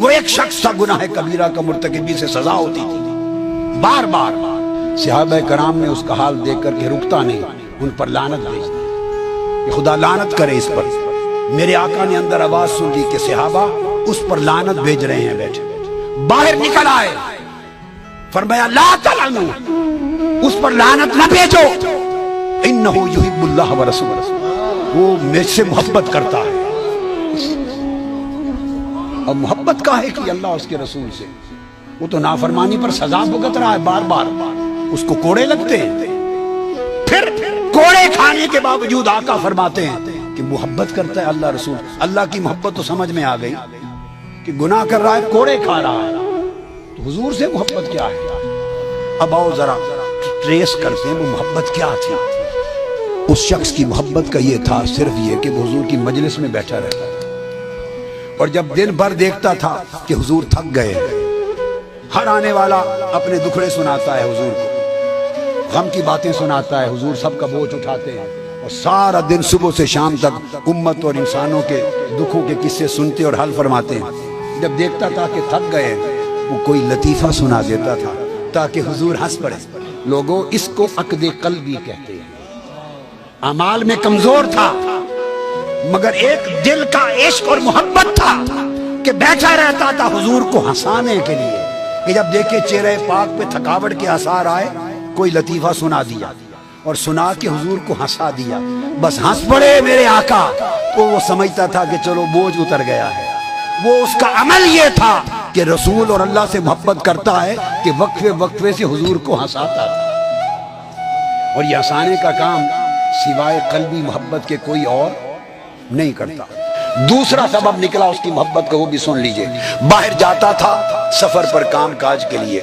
وہ ایک شخص تھا گناہ کبیرہ کا مرتکبی سے سزا ہوتی تھی، بار بار صحابہ کرام نے اس کا حال دیکھ کر کے رکتا نہیں، ان پر لعنت بھیج دی کہ خدا لعنت کرے اس پر۔ میرے آقا نے اندر آواز سن لی کہ صحابہ اس پر لعنت بھیج رہے ہیں، بیٹھے باہر نکل آئے، فرمایا لا تلعنوا، اس پر لعنت نہ بھیجو، انہ یحب اللہ ورسولہ، وہ مجھ سے محبت کرتا ہے۔ اب محبت کا ہے کہ اللہ اس کے رسول سے، وہ تو نافرمانی پر سزا بھگت رہا ہے بار بار، اس کو کوڑے لگتے ہیں، پھر کوڑے کھانے کے باوجود آقا فرماتے ہیں کہ محبت کرتا ہے اللہ رسول۔ اللہ کی محبت تو سمجھ میں آ گئی کہ گناہ کر رہا ہے، کوڑے کھا رہا ہے، تو حضور سے محبت کیا ہے؟ اب آؤ ذرا ٹریس کرتے ہیں وہ محبت کیا تھی۔ اس شخص کی محبت کا یہ تھا صرف یہ کہ وہ حضور کی مجلس میں بیٹھا رہتا تھا، اور جب دن بھر دیکھتا تھا کہ حضور تھک گئے، ہر آنے والا اپنے دکھڑے سناتا ہے حضور کو، غم کی باتیں سناتا ہے، حضور سب کا بوجھ اٹھاتے ہیں، اور سارا دن صبح سے شام تک امت اور انسانوں کے دکھوں کے قصے سنتے اور حل فرماتے ہیں۔ جب دیکھتا تھا کہ تھک گئے، وہ کوئی لطیفہ سنا دیتا تھا تاکہ حضور ہنس پڑے۔ لوگوں، اس کو عقد قلبی کہتے ہیں۔ اعمال میں کمزور تھا، مگر ایک دل کا عشق اور محبت تھا کہ بیٹھا رہتا تھا حضور کو ہنسانے کے لیے، کہ جب دیکھے چہرے پاک پہ تھکاوٹ کے آثار آئے، کوئی لطیفہ سنا دیا اور سنا کے حضور کو ہنسا دیا، بس ہنس پڑے میرے آقا، تو وہ سمجھتا تھا کہ چلو بوجھ اتر گیا ہے۔ وہ اس کا عمل یہ تھا کہ رسول اور اللہ سے محبت کرتا ہے کہ وقفے وقفے سے حضور کو ہنساتا تھا، اور یہ ہنسانے کا کام سوائے قلبی محبت کے کوئی اور نہیں کرتا۔ دوسرا سبب نکلا اس کی محبت کا، وہ بھی سن لیجئے۔ باہر جاتا تھا سفر پر کام کاج کے لیے،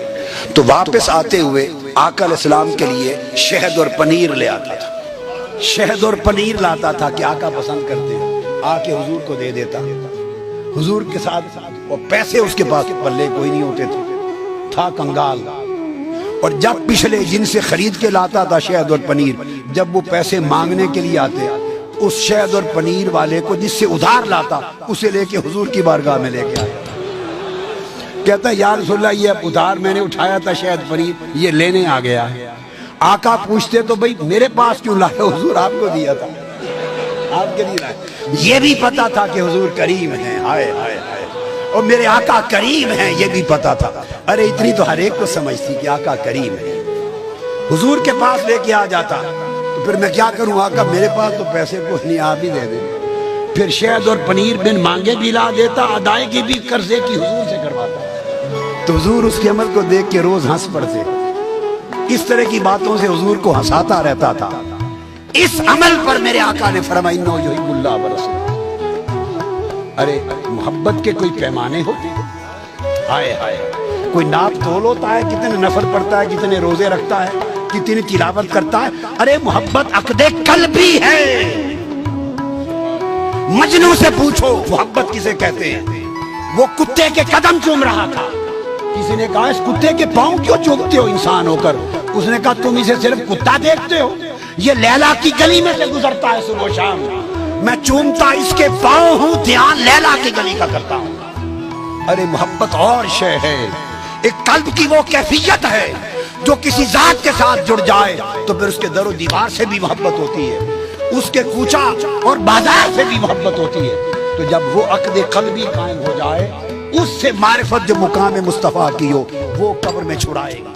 تو واپس آتے ہوئے آقا علیہ السلام کے لیے شہد اور پنیر لے آتا تھا، شہد اور پنیر لاتا تھا کہ آقا پسند کرتے ہیں، آ کے حضور کو دے دیتا، حضور کے ساتھ، اور پیسے اس کے پاس پلے کوئی نہیں ہوتے تھے، تھا کنگال، اور جب پچھلے جن سے خرید کے لاتا تھا شہد اور پنیر، جب وہ پیسے مانگنے کے لیے آتے، اس شہد اور پنیر والے کو جس سے ادھار لاتا، اسے لے کے حضور کی بارگاہ میں لے کے آیا، کہتا ہے یا رسول اللہ یہ ادھار میں نے اٹھایا تھا شہد پنیر، یہ لینے آ گیا ہے۔ آقا پوچھتے تو بھئی میرے پاس کیوں لائے؟ حضور آپ کو دیا تھا، آپ کے لیے لائے۔ یہ بھی پتا تھا کہ حضور کریم ہیں، ہائے ہائے ہائے، اور میرے آقا کریم ہیں یہ بھی پتا تھا۔ ارے اتنی تو ہر ایک کو سمجھ تھی کہ آقا کریم ہے، حضور کے پاس لے کے آ جاتا، تو پھر میں کیا کروں آقا، میرے پاس تو پیسے کو نہیں، آپ ہی دے دیں۔ پھر شہد اور پنیر بن مانگے بھی لا دیتا، ادائیگی بھی قرضے کی حضور سے کرواتا، تو حضور اس کے عمل کو دیکھ کے روز ہنس پڑتے۔ اس طرح کی باتوں سے حضور کو ہنساتا رہتا تھا۔ اس عمل پر میرے آقا نے فرمایا انہ یحب اللہ ورسولہ۔ ارے محبت کے کوئی پیمانے ہوتے ہیں؟ ہائے ہائے، کوئی ناپ تول ہوتا ہے؟ کتنے نفل پڑھتا ہے، کتنے روزے رکھتا ہے، کتنی تلاوت کرتا ہے؟ ارے محبت عقد قلبی ہے۔ مجنوں سے پوچھو محبت کسے کہتے ہیں؟ وہ کتے کے قدم چوم رہا تھا، کسی نے کہا اس کتے کے پاؤں کیوں چومتے ہو انسان ہو کر؟ اس نے کہا تم اسے صرف کتا دیکھتے ہو، یہ لیلا کی گلی میں سے گزرتا ہے صبح و شام، میں چومتا اس کے پاؤں ہوں، دھیان لیلا کی گلی کا کرتا ہوں۔ ارے محبت اور شے ہے، ایک قلب کی وہ کیفیت ہے جو کسی ذات کے ساتھ جڑ جائے تو پھر اس کے در و دیوار سے بھی محبت ہوتی ہے، اس کے کوچہ اور بازار سے بھی محبت ہوتی ہے۔ تو جب وہ عقد قلبی قائم ہو جائے، اس سے معرفت جو مقام مصطفیٰ کی ہو وہ قبر میں چھڑائے گا۔